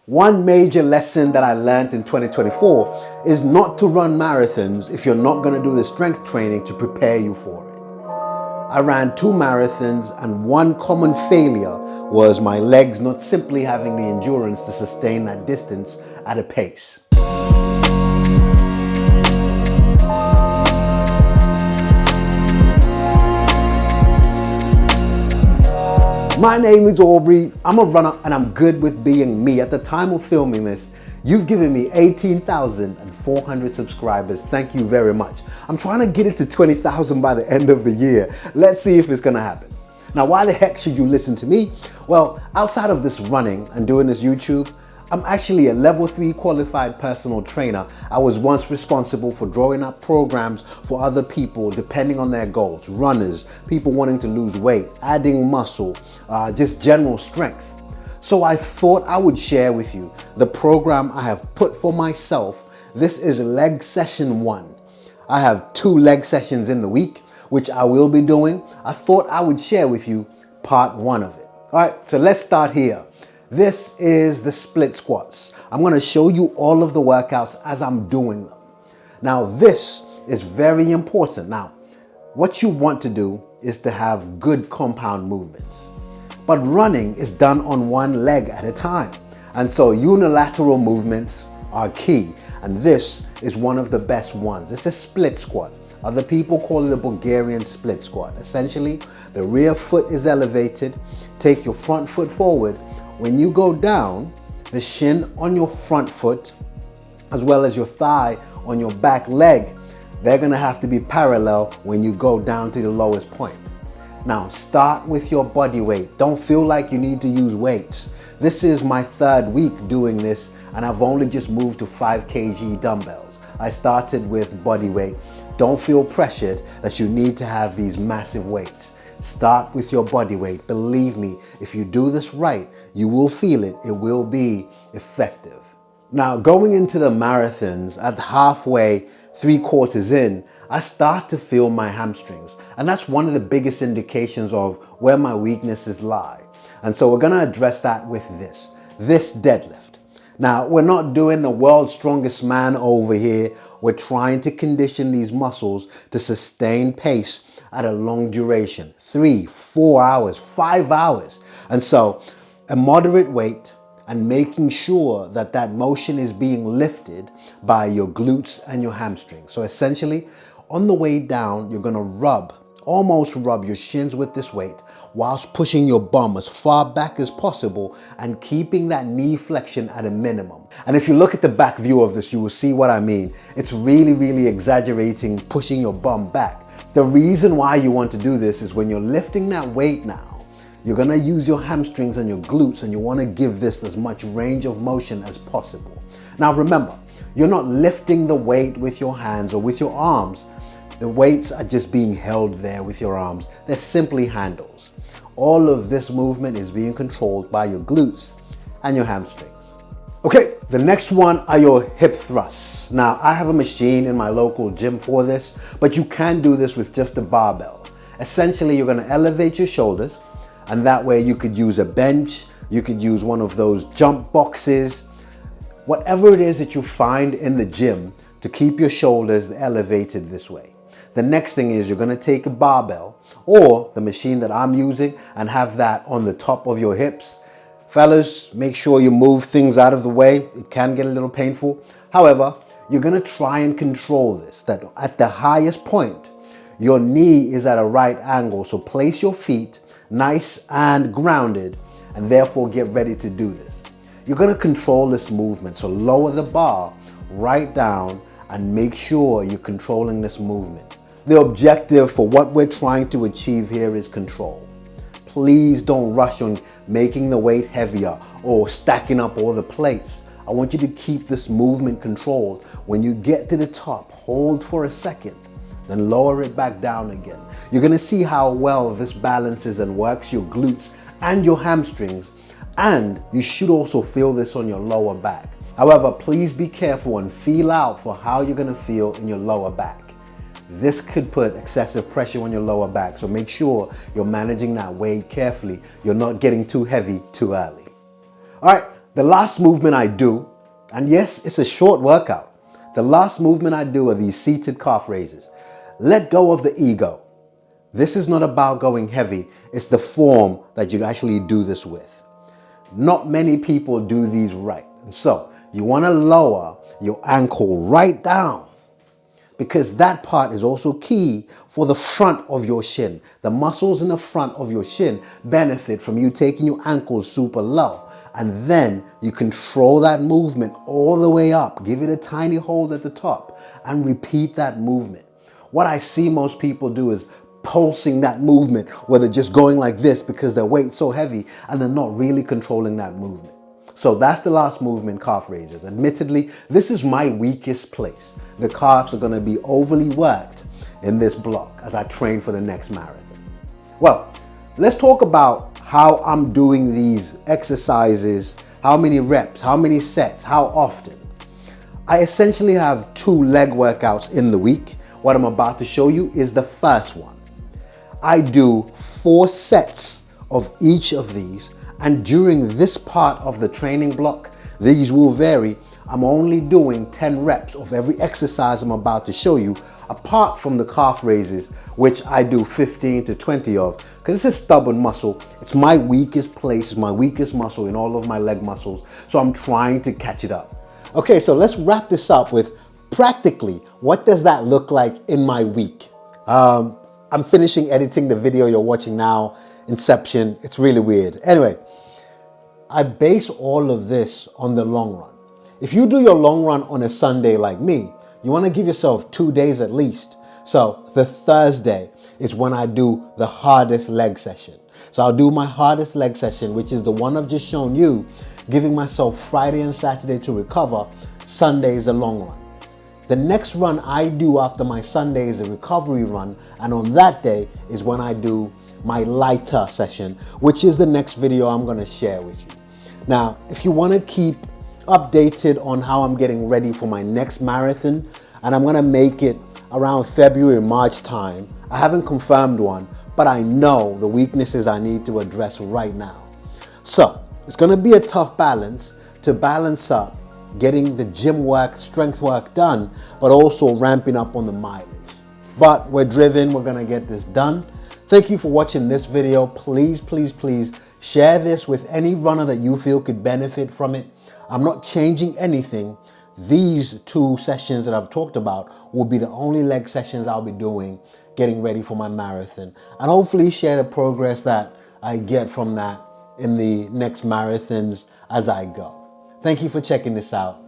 One major lesson that I learned in 2024 is not to run marathons if you're not going to do the strength training to prepare you for it. I ran 2 marathons and one common failure was my legs not simply having the endurance to sustain that distance at a pace. My name is Aubrey, I'm a runner and I'm good with being me. At the time of filming this, you've given me 18,400 subscribers. Thank you very much. I'm trying to get it to 20,000 by the end of the year. Let's see if it's gonna happen. Now, why the heck should you listen to me? Well, outside of this running and doing this YouTube, I'm actually a level 3 qualified personal trainer. I was once responsible for drawing up programs for other people depending on their goals, runners, people wanting to lose weight, adding muscle, just general strength. So I thought I would share with you the program I have put for myself. This is leg session 1. I have 2 leg sessions in the week, which I will be doing. I thought I would share with you part 1 of it. All right, so let's start here. This is the split squats. I'm going to show you all of the workouts as I'm doing them. Now, this is very important. Now, what you want to do is to have good compound movements. But running is done on one leg at a time. And so unilateral movements are key. And this is one of the best ones. It's a split squat. Other people call it a Bulgarian split squat. Essentially, the rear foot is elevated. Take your front foot forward. When you go down, the shin on your front foot, as well as your thigh on your back leg, they're gonna have to be parallel when you go down to the lowest point. Now, start with your body weight. Don't feel like you need to use weights. This is my 3rd week doing this, and I've only just moved to 5 kg dumbbells. I started with body weight. Don't feel pressured that you need to have these massive weights. Start with your body weight. Believe me, if you do this right, you will feel it. It will be effective. Now, going into the marathons at halfway, 3/4 in, I start to feel my hamstrings. And that's one of the biggest indications of where my weaknesses lie. And so we're gonna address that with this deadlift. Now, we're not doing the world's strongest man over here. We're trying to condition these muscles to sustain pace at a long duration, 3, 4 hours, 5 hours. And so a moderate weight and making sure that that motion is being lifted by your glutes and your hamstrings. So essentially, on the way down, you're gonna almost rub your shins with this weight whilst pushing your bum as far back as possible and keeping that knee flexion at a minimum. And if you look at the back view of this, you will see what I mean. It's really exaggerating pushing your bum back. The reason why you want to do this is when you're lifting that weight now, you're gonna use your hamstrings and your glutes, and you wanna give this as much range of motion as possible. Now remember, you're not lifting the weight with your hands or with your arms. The weights are just being held there with your arms. They're simply handles. All of this movement is being controlled by your glutes and your hamstrings. Okay, the next one are your hip thrusts. Now, I have a machine in my local gym for this, but you can do this with just a barbell. Essentially, you're gonna elevate your shoulders, and that way you could use a bench, you could use one of those jump boxes, whatever it is that you find in the gym to keep your shoulders elevated this way. The next thing is you're gonna take a barbell or the machine that I'm using and have that on the top of your hips. Fellas, make sure you move things out of the way. It can get a little painful. However, you're gonna try and control this, that at the highest point, your knee is at a right angle. So place your feet nice and grounded and therefore get ready to do this. You're gonna control this movement. So lower the bar right down and make sure you're controlling this movement. The objective for what we're trying to achieve here is control. Please don't rush on making the weight heavier or stacking up all the plates. I want you to keep this movement controlled. When you get to the top, hold for a second, then lower it back down again. You're gonna see how well this balances and works your glutes and your hamstrings, and you should also feel this on your lower back. However, please be careful and feel out for how you're gonna feel in your lower back. This could put excessive pressure on your lower back, so make sure you're managing that weight carefully. You're not getting too heavy too early. All right, The last movement I do, and yes, it's a short workout. The last movement I do are these seated calf raises. Let go of the ego. This is not about going heavy. It's the form that you actually do this with. Not many people do these right. And so you want to lower your ankle right down, because that part is also key for the front of your shin. The muscles in the front of your shin benefit from you taking your ankles super low. And then you control that movement all the way up. Give it a tiny hold at the top and repeat that movement. What I see most people do is pulsing that movement, where they're just going like this because their weight's so heavy and they're not really controlling that movement. So that's the last movement, calf raises. Admittedly, this is my weakest place. The calves are going to be overly worked in this block as I train for the next marathon. Well, let's talk about how I'm doing these exercises, how many reps, how many sets, how often. I essentially have 2 leg workouts in the week. What I'm about to show you is the first one. I do 4 sets of each of these, and during this part of the training block, these will vary. I'm only doing 10 reps of every exercise I'm about to show you, apart from the calf raises, which I do 15 to 20 of, because it's a stubborn muscle. It's my weakest place, it's my weakest muscle in all of my leg muscles, so I'm trying to catch it up. Okay, so let's wrap this up with practically, what does that look like in my week? I'm finishing editing the video you're watching now, Inception. It's really weird. Anyway, I base all of this on the long run. If you do your long run on a Sunday like me, you want to give yourself 2 days at least. So the Thursday is when I do the hardest leg session. So I'll do my hardest leg session, which is the one I've just shown you, giving myself Friday and Saturday to recover. Sunday is a long run. The next run I do after my Sunday is a recovery run, and on that day is when I do my lighter session, which is the next video I'm going to share with you. Now, if you want to keep updated on how I'm getting ready for my next marathon, and I'm going to make it around February, March time. I haven't confirmed one, but I know the weaknesses I need to address right now. So it's going to be a tough balance to balance up getting the gym work, strength work done, but also ramping up on the mileage. But we're driven, we're gonna get this done. Thank you for watching this video. Please, please, please share this with any runner that you feel could benefit from it. I'm not changing anything. These 2 sessions that I've talked about will be the only leg sessions I'll be doing getting ready for my marathon, and hopefully share the progress that I get from that in the next marathons as I go. Thank you for checking this out.